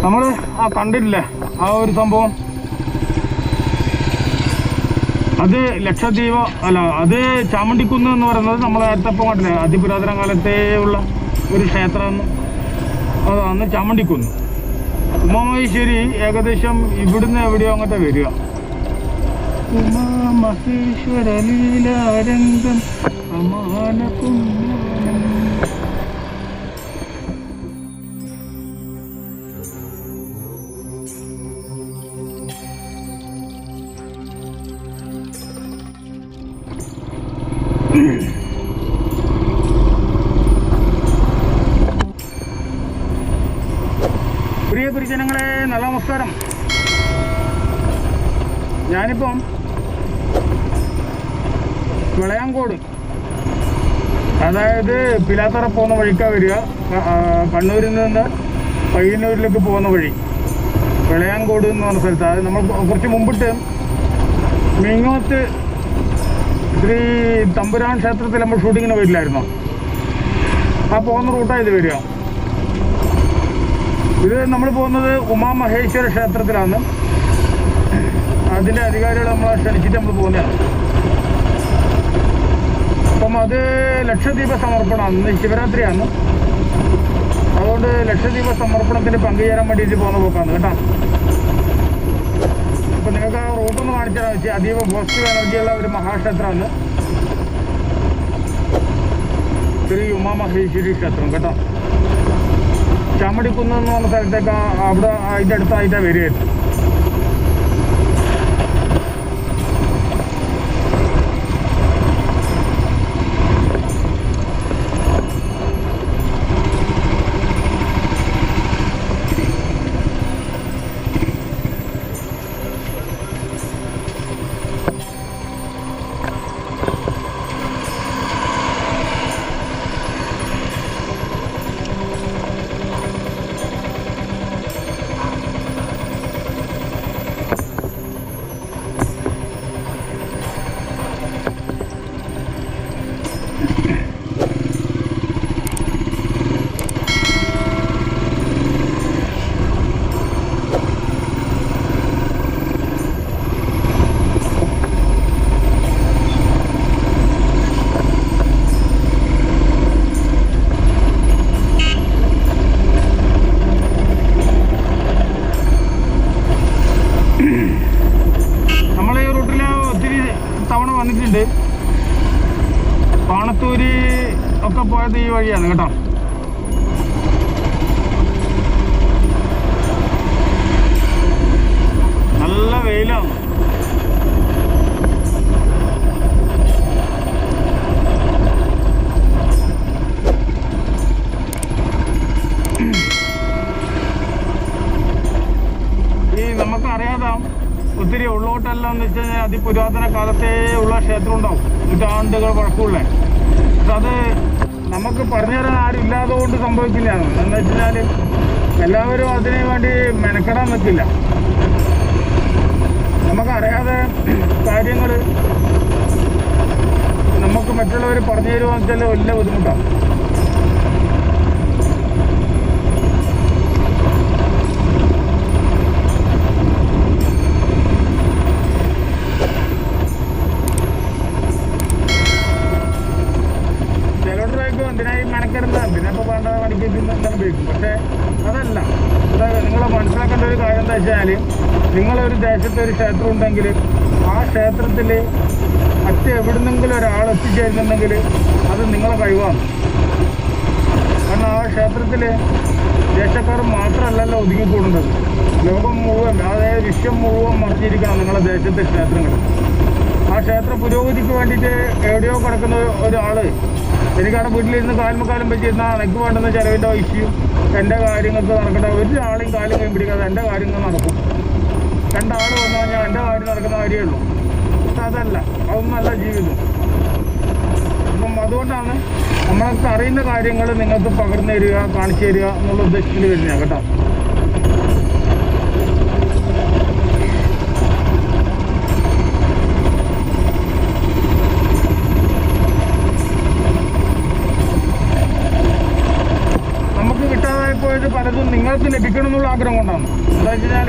നമ്മൾ കണ്ടിട്ടില്ലേ ആ ഒരു സംഭവം? അത് ലക്ഷദ്വീപ് അല്ല, അത് ചാമുണ്ടിക്കുന്ന് എന്ന് പറയുന്നത് നമ്മൾ നേരത്തെപ്പം കണ്ടില്ലേ, അതിപുരാതന കാലത്തേ ഉള്ള ഒരു ക്ഷേത്രമെന്ന്. അതാണ് ചാമുണ്ടിക്കുന്ന്. ഉമാമഹേശ്വരി ഏകദേശം ഇവിടുന്ന് എവിടെയോ അങ്ങോട്ട് വരിക. ഉമാമഹേശ്വര ലീലാരംഗം സമാന പുണ്യം. പ്രിയ ഗുരുജനങ്ങളെ, നല്ല നമസ്കാരം. ഞാനിപ്പം വിളയാങ്കോട്, അതായത് പിലാത്തറ പോകുന്ന വഴിക്കാണ് വരിക. കണ്ണൂരിൽ നിന്ന് പയ്യന്നൂരിലേക്ക് പോകുന്ന വഴി വിളയാങ്കോട് എന്ന് പറഞ്ഞ സ്ഥലത്ത്. അത് നമ്മൾ കുറച്ച് മുമ്പിട്ട് മിങ്ങോത്ത് ശ്രീ തമ്പുരാൻ ക്ഷേത്രത്തിൽ നമ്മൾ ഷൂട്ടിങ്ങിന് വരില്ലായിരുന്നോ? ആ പോകുന്ന റൂട്ടാണ് ഇത് വരിക. ഇത് നമ്മൾ പോകുന്നത് ഉമാമഹേശ്വര ക്ഷേത്രത്തിലാണ്. അതിൻ്റെ അധികാരികൾ നമ്മളെ ക്ഷണിച്ചിട്ട് നമ്മൾ പോകുന്നതാണ്. അപ്പം അത് ലക്ഷദ്വീപ സമർപ്പണമാണ്. ഇന്ന് ശിവരാത്രിയാണ്. അതുകൊണ്ട് ലക്ഷദ്വീപ സമർപ്പണത്തിന് പങ്കുചേരാൻ വേണ്ടിയിട്ട് പോകുന്ന പോക്കാണ് കേട്ടോ. അപ്പം നിങ്ങൾക്ക് ആ റൂട്ടൊന്ന് കാണിച്ചാൽ വെച്ചാൽ അതീവ പോസിറ്റീവ് എനർജിയുള്ള ഒരു മഹാക്ഷേത്രമാണ് ശ്രീ ഉമാമഹേശ്വരി ക്ഷേത്രം കേട്ടോ. ചാമടിക്കുന്ന് എന്ന് പറഞ്ഞ സ്ഥലത്തേക്ക് അവിടെ അതിൻ്റെ അടുത്തായിട്ടാണ് വരികയായിരുന്നു. നമ്മൾ ഈ റൂട്ടിൽ ഒത്തിരി തവണ വന്നിട്ടുണ്ട്. പാണത്തൂര് ഒക്കെ പോയത് ഈ വഴിയാണ് കേട്ടോ. നല്ല വെയിലാണ്. നമുക്കറിയാതെ ഒത്തിരി ഉള്ളോട്ടെല്ലാം എന്ന് വെച്ച് കഴിഞ്ഞാൽ അതിപുരാതന കാലത്തേ ഉള്ള ക്ഷേത്രം ഉണ്ടാവും, നൂറ്റാണ്ടുകൾ പഴക്കമുള്ള. പക്ഷെ അത് നമുക്ക് പറഞ്ഞു തരാൻ ആരും ഇല്ലാതെ കൊണ്ട് സംഭവിക്കില്ലയാണ്. എന്ന് വെച്ച് കഴിഞ്ഞാൽ എല്ലാവരും അതിനു വേണ്ടി മെനക്കെടാൻ നിൽക്കില്ല. നമുക്കറിയാതെ കാര്യങ്ങൾ നമുക്ക് മറ്റുള്ളവർ പറഞ്ഞു തരുമെന്ന് വെച്ചാൽ വലിയ ബുദ്ധിമുട്ടാണ്. എന്തിനായി മെനക്കെടുന്നത്, എന്തിനപ്പോൾ വേണ്ട പണിക്ക് എന്തെങ്കിലും ഉപയോഗിക്കും. പക്ഷേ അതല്ല, നിങ്ങൾ മനസ്സിലാക്കേണ്ട ഒരു കാര്യം എന്താ വെച്ചാൽ, നിങ്ങളൊരു ദേശത്ത് ഒരു ക്ഷേത്രം ഉണ്ടെങ്കിൽ ആ ക്ഷേത്രത്തിൽ മറ്റെവിടുന്നെങ്കിലും ഒരാൾ എത്തിച്ചേരുന്നുണ്ടെങ്കിൽ അത് നിങ്ങളെ കഴിവാണ്. കാരണം ആ ക്ഷേത്രത്തിൽ ദേശക്കാർ മാത്രമല്ലല്ലോ ഒതുങ്ങിക്കൂടുന്നത്. ലോകം മുഴുവൻ, അതായത് വിശ്വം മുഴുവൻ മറിഞ്ഞിരിക്കണം നിങ്ങളുടെ ദേശത്തെ ക്ഷേത്രങ്ങൾ. ആ ക്ഷേത്ര പുരോഗതിക്ക് വേണ്ടിയിട്ട് എവിടെയോ കിടക്കുന്ന ഒരാൾ എനിക്കവിടെ വീട്ടിലിരുന്ന് കാലും വെച്ചിരുന്നാൽ എനിക്ക് വേണ്ടുന്ന ചിലവിൻ്റെ ഇഷ്യൂ എൻ്റെ കാര്യങ്ങൾക്ക് നടക്കട്ടെ. ഒരാളെയും കാലും കൈ പിടിക്കാതെ എൻ്റെ കാര്യങ്ങൾ നടക്കും. രണ്ടാൾ വന്നു കഴിഞ്ഞാൽ എൻ്റെ കാര്യം നടക്കുന്ന കാര്യമേ ഉള്ളൂ. പക്ഷെ അതല്ല, അതൊന്നല്ല ജീവിതം. അപ്പം അതുകൊണ്ടാണ് നമ്മൾക്ക് അറിയുന്ന കാര്യങ്ങൾ നിങ്ങൾക്ക് പകർന്നു തരിക, കാണിച്ചു തരിക എന്നുള്ള ഉദ്ദേശത്തിൽ വരുന്നതാണ് കേട്ടോ. പോയത് പലതും നിങ്ങൾക്ക് ലഭിക്കണം എന്നുള്ള ആഗ്രഹം കൊണ്ടാണ്. എന്താ വെച്ച് കഴിഞ്ഞാൽ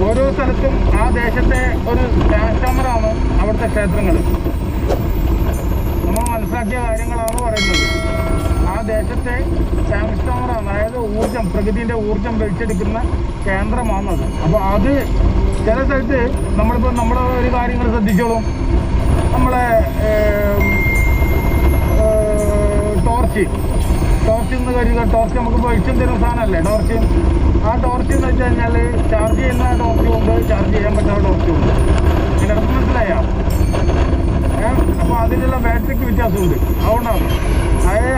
ഓരോ സ്ഥലത്തും ആ ദേശത്തെ ഒരു ട്രാൻസ്ഫോമറാണ് അവിടുത്തെ ക്ഷേത്രങ്ങൾ. നമ്മൾ മനസ്സിലാക്കിയ കാര്യങ്ങളാണ് പറയുന്നത്. ആ ദേശത്തെ ട്രാൻസ്ഫോമറാണ്, അതായത് ഊർജം, പ്രകൃതിൻ്റെ ഊർജം വലിച്ചെടുക്കുന്ന കേന്ദ്രമാണത്. അപ്പോൾ അത് ചില സ്ഥലത്ത് നമ്മളിപ്പോൾ നമ്മുടെ ഒരു കാര്യങ്ങൾ ശ്രദ്ധിച്ചോളും. നമ്മളെ ടോർച്ച് എന്ന് കരുതുക. ടോർച്ച് നമുക്ക് വെളിച്ചം തരുന്ന സാധനമല്ലേ ടോർച്ച്. ആ ടോർച്ച് എന്ന് വെച്ച് കഴിഞ്ഞാൽ ചാർജ് ചെയ്യുന്ന ടോർച്ചും ഉണ്ട്, ചാർജ് ചെയ്യാൻ പറ്റാത്ത ടോർച്ചും ഉണ്ട്. ഇതിനകത്ത് മനസ്സിലായോ? അപ്പോൾ അതിലുള്ള ബാറ്ററിക്ക് വ്യത്യാസമുണ്ട്. അതുകൊണ്ടാണ്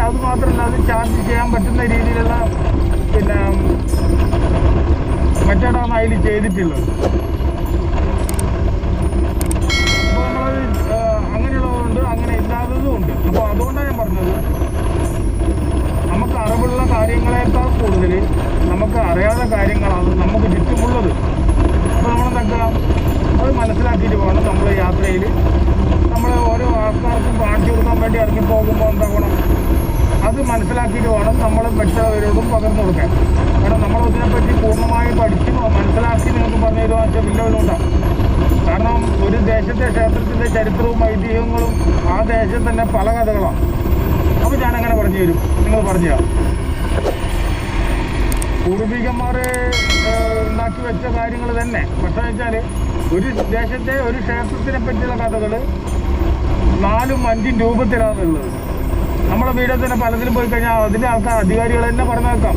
അത് മാത്രമല്ല, അത് ചാർജ് ചെയ്യാൻ പറ്റുന്ന രീതിയിലുള്ള പിന്നെ മെത്തേഡാണ് അതിൽ ചെയ്തിട്ടുള്ളത്. അപ്പോൾ നമ്മളത് അങ്ങനെയുള്ളതുകൊണ്ട് അങ്ങനെ ഇല്ലാത്തതും ഉണ്ട്. അപ്പോൾ അതുകൊണ്ടാണ് ഞാൻ പറഞ്ഞത്, നമുക്ക് അറിവുള്ള കാര്യങ്ങളെക്കാൾ കൂടുതൽ നമുക്ക് അറിയാത്ത കാര്യങ്ങളാണ് നമുക്ക് ചുറ്റുമുള്ളത്. അപ്പോൾ നമ്മളെന്താക്കുക, അത് മനസ്സിലാക്കിയിട്ട് വേണം നമ്മൾ യാത്രയിൽ നമ്മൾ ഓരോ ആൾക്കാർക്കും കാണിച്ചു കൊടുക്കാൻ വേണ്ടി ഇറങ്ങിപ്പോകുമ്പോൾ എന്താകണം, അത് മനസ്സിലാക്കിയിട്ട് വേണം നമ്മൾ മറ്റുള്ളവരോടും പകർന്നു കൊടുക്കാൻ. കാരണം നമ്മളതിനെപ്പറ്റി പൂർണ്ണമായി പഠിച്ച് മനസ്സിലാക്കി നിങ്ങൾക്ക് പറഞ്ഞു തരുവാൻ വെച്ചാൽ വലിയ ബുദ്ധിമുട്ടാണ്. കാരണം ഒരു ദേശത്തെ ക്ഷേത്രത്തിൻ്റെ ചരിത്രവും ഐതിഹ്യങ്ങളും ആ ദേശം തന്നെ പല കഥകളാണ്. അപ്പോൾ ഞാനങ്ങനെ പറഞ്ഞു തരും, നിങ്ങൾ പറഞ്ഞു തരാം. പൂർവികന്മാർ ഉണ്ടാക്കി വെച്ച കാര്യങ്ങൾ തന്നെ. പക്ഷേ വെച്ചാൽ ഒരു ദേശത്തെ ഒരു ക്ഷേത്രത്തിനെ പറ്റിയുള്ള കഥകൾ 4ഉം 5ഉം രൂപത്തിലാണുള്ളത്. നമ്മുടെ വീട്ടിൽ തന്നെ പലതിലും പോയി കഴിഞ്ഞാൽ അതിൻ്റെ ആൾക്കാർ അധികാരികൾ തന്നെ പറഞ്ഞു വെക്കാം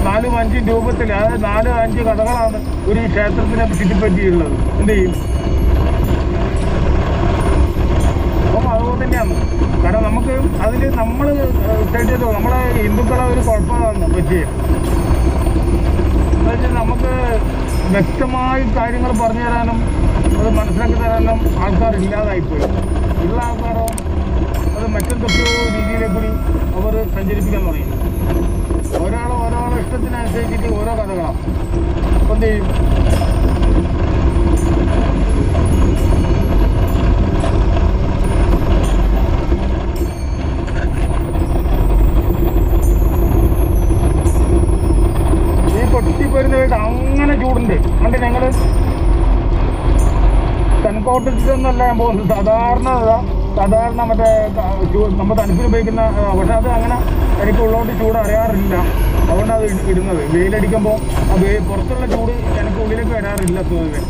4ഉം 5ഉം രൂപത്തിൽ, അതായത് 4-5 കഥകളാണ് ഒരു ക്ഷേത്രത്തിനെ ചുറ്റിപ്പറ്റിയുള്ളത്. എന്ത് ചെയ്യും? അപ്പം അതുപോലെ തന്നെയാണ്. കാരണം നമുക്ക് അതിൽ നമ്മൾ ചെയ്തോ നമ്മളെ ഹിന്ദുക്കളെ ഒരു കുഴപ്പമാണ് പറ്റിയ എന്നുവെച്ചാൽ നമുക്ക് വ്യക്തമായി കാര്യങ്ങൾ പറഞ്ഞു തരാനും അത് മനസ്സിലാക്കി തരാനും ആൾക്കാരില്ലാതായിപ്പോയി. ഉള്ള ആൾക്കാരോ അത് മറ്റെന്തൊക്കെയോ രീതിയിലെ കൂടി അവർ സഞ്ചരിപ്പിക്കാൻ തുടങ്ങി. ഓരോ ഇഷ്ടത്തിനനുസരിച്ചിട്ട് ഓരോ കഥകളാണ്. അപ്പം എന്ത് ചെയ്യും? ഈ പൊട്ടിപ്പോരുന്നതായിട്ട് അങ്ങനെ ചൂടുണ്ട്. അതുകൊണ്ട് ഞങ്ങൾ തൻകോട്ടൊന്നല്ല ഞാൻ പോകുന്നത്. സാധാരണ മറ്റേ നമ്മൾ തണുപ്പിന് ഉപയോഗിക്കുന്ന, പക്ഷെ അത് അങ്ങനെ എനിക്ക് ഉള്ളോട്ട് ചൂട് അറിയാറില്ല. അതുകൊണ്ട് അത് ഇടുന്നത്. വെയിലടിക്കുമ്പോൾ പുറത്തുള്ള ചൂട് എനിക്ക് ഉള്ളിലേക്ക് വരാറില്ല പൊതുവെ.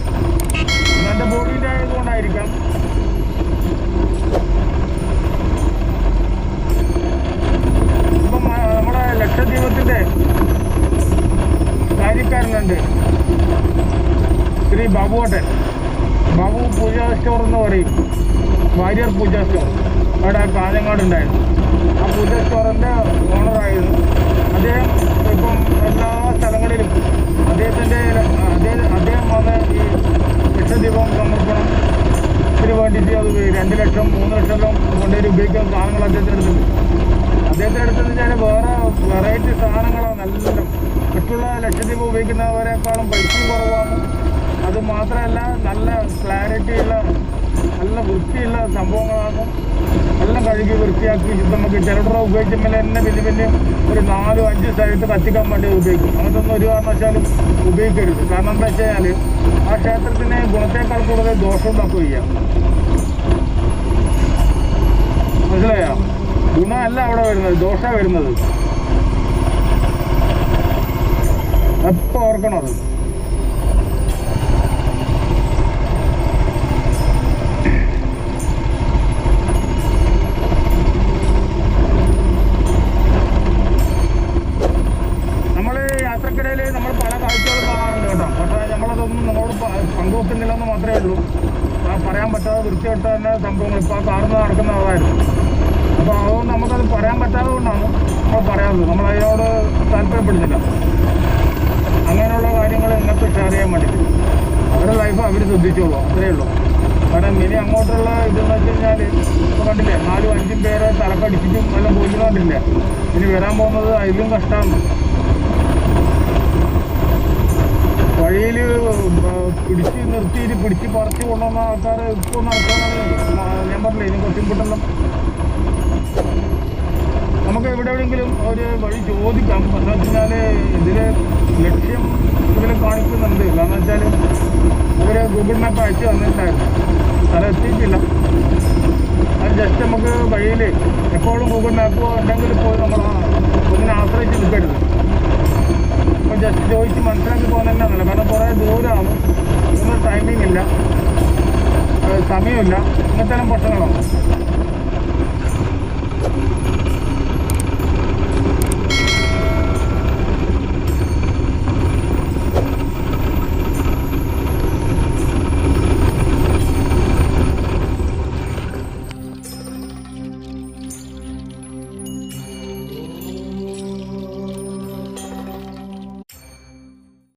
എൻ്റെ ബോഡീൻ്റെ ആയതുകൊണ്ടായിരിക്കാം. ഇപ്പം നമ്മുടെ ലക്ഷദ്വീപത്തിൻ്റെ കാര്യക്കാരനുണ്ട്, ശ്രീ ബാബുവട്ടൻ. ബാബു പൂജാ സ്റ്റോർ എന്ന് പറയും, വാര്യർ പൂജാ സ്റ്റോർ. അവിടെ കാഞ്ഞങ്ങാടുണ്ടായിരുന്നു. ആ പൂജാ സ്റ്റോറിൻ്റെ ഓണറായിരുന്നു അദ്ദേഹം. ഇപ്പം എല്ലാ സ്ഥലങ്ങളിലും അദ്ദേഹം വന്ന് ഈ ലക്ഷദ്വീപം സമർപ്പണത്തിന് വേണ്ടിയിട്ട് അത് 2 ലക്ഷം 3 ലക്ഷം കൊണ്ടുപോയി ഉപയോഗിക്കുന്ന സാധനങ്ങൾ അദ്ദേഹത്തിൻ്റെ അടുത്തെന്ന് വെച്ചാൽ വേറെ വെറൈറ്റി സാധനങ്ങളാണ് എല്ലാം. മറ്റുള്ള ലക്ഷദ്വീപ് ഉപയോഗിക്കുന്നവരെക്കാളും പൈസയും കുറവാണ്. അത് മാത്രമല്ല നല്ല ക്ലാരിറ്റിയുള്ള നല്ല വൃത്തിയുള്ള സംഭവങ്ങളാണ്. എല്ലാം കഴുകി വൃത്തിയാക്കി ശുദ്ധമാക്കി ചിലടറ ഉപയോഗിക്കുമ്പോൾ തന്നെ വലിയ ഒരു 4-5 സ്ഥലത്ത് കത്തിക്കാൻ വേണ്ടി ഉപയോഗിക്കും. അങ്ങനത്തൊന്നും ഒരു കാരണവശാലും ഉപയോഗിക്കരുത്. കാരണം എന്താ വെച്ച് കഴിഞ്ഞാൽ ആ ക്ഷേത്രത്തിന് ഗുണത്തേക്കാൾ കൂടുതൽ ദോഷം ഉണ്ടാക്കുകയില്ല. മനസ്സിലായോ? ഗുണമല്ല അവിടെ വരുന്നത്, ദോഷമാണ് വരുന്നത്. എപ്പോൾ ഓർക്കണം അത്. യാത്രക്കിടയിൽ നമ്മൾ പല കാഴ്ചകളും കാണാറുണ്ട് കേട്ടോ. പക്ഷേ നമ്മളതൊന്നും നമ്മളോട് പങ്കുവെക്കുന്നില്ലെന്ന് മാത്രമേ ഉള്ളൂ. പറയാൻ പറ്റാതെ വൃത്തികെട്ട തന്നെ സംഭവങ്ങൾ ഇപ്പോൾ കാണുന്നത് നടക്കുന്നതായിരുന്നു. അപ്പോൾ അതുകൊണ്ട് നമുക്കത് പറയാൻ പറ്റാതെ കൊണ്ടാണ് നമ്മൾ പറയാറുള്ളത്. നമ്മളതിനോട് താല്പര്യപ്പെടുന്നില്ല. അങ്ങനെയുള്ള കാര്യങ്ങൾ നിങ്ങൾക്ക് ഷെയർ ചെയ്യാൻ വേണ്ടിയിട്ട് അവരുടെ ലൈഫ് അവർ ശ്രദ്ധിച്ചോളൂ, അത്രയേ ഉള്ളൂ. കാരണം ഇനി അങ്ങോട്ടുള്ള ഇതെന്ന് വെച്ച് കഴിഞ്ഞാൽ ഇപ്പോൾ കണ്ടില്ലേ 4-5 പേരെ തലക്കടിച്ചിട്ടും എല്ലാം കൊല്ലുന്നുണ്ടില്ല. ഇനി വരാൻ പോകുന്നത് അതിലും കഷ്ടമാണ്. വഴിയിൽ പിടിച്ച് നിർത്തിയിട്ട് പിടിച്ച് പറിച്ച് കൊണ്ടുവന്ന ആൾക്കാർ ഇപ്പോൾ നടക്കാനാണ് ഞാൻ പറഞ്ഞില്ലേ. ഇനി കുറച്ചും കിട്ടണം. നമുക്ക് എവിടെയെങ്കിലും ഒരു വഴി ചോദിക്കാം. എന്താ വെച്ചാൽ ഇതിൽ ലക്ഷ്യം ഇതിൽ കാണിക്കുന്നുണ്ട്. കാരണം വെച്ചാൽ ഇവർ ഗൂഗിൾ മാപ്പ് അയച്ചു തന്നിട്ടുണ്ടായിരുന്നു, സ്ഥലം എത്തിയിട്ടില്ല. അത് ജസ്റ്റ് നമുക്ക് വഴിയിൽ എപ്പോഴും ഗൂഗിൾ മാപ്പ് ഉണ്ടെങ്കിൽ പോയി നമ്മൾ ഒന്നിനെ ആശ്രയിച്ച് നിൽക്കരുത്. അപ്പോൾ ജസ്റ്റ് ചോദിച്ച് മനസ്സിലാക്കി പോകുന്നതന്നെയാണല്ലോ. കാരണം കുറേ ദൂരമാണ്, ഒന്നും ടൈമിംഗ് ഇല്ല, സമയമില്ല, ഇങ്ങനത്തെ പ്രശ്നങ്ങളാണ്.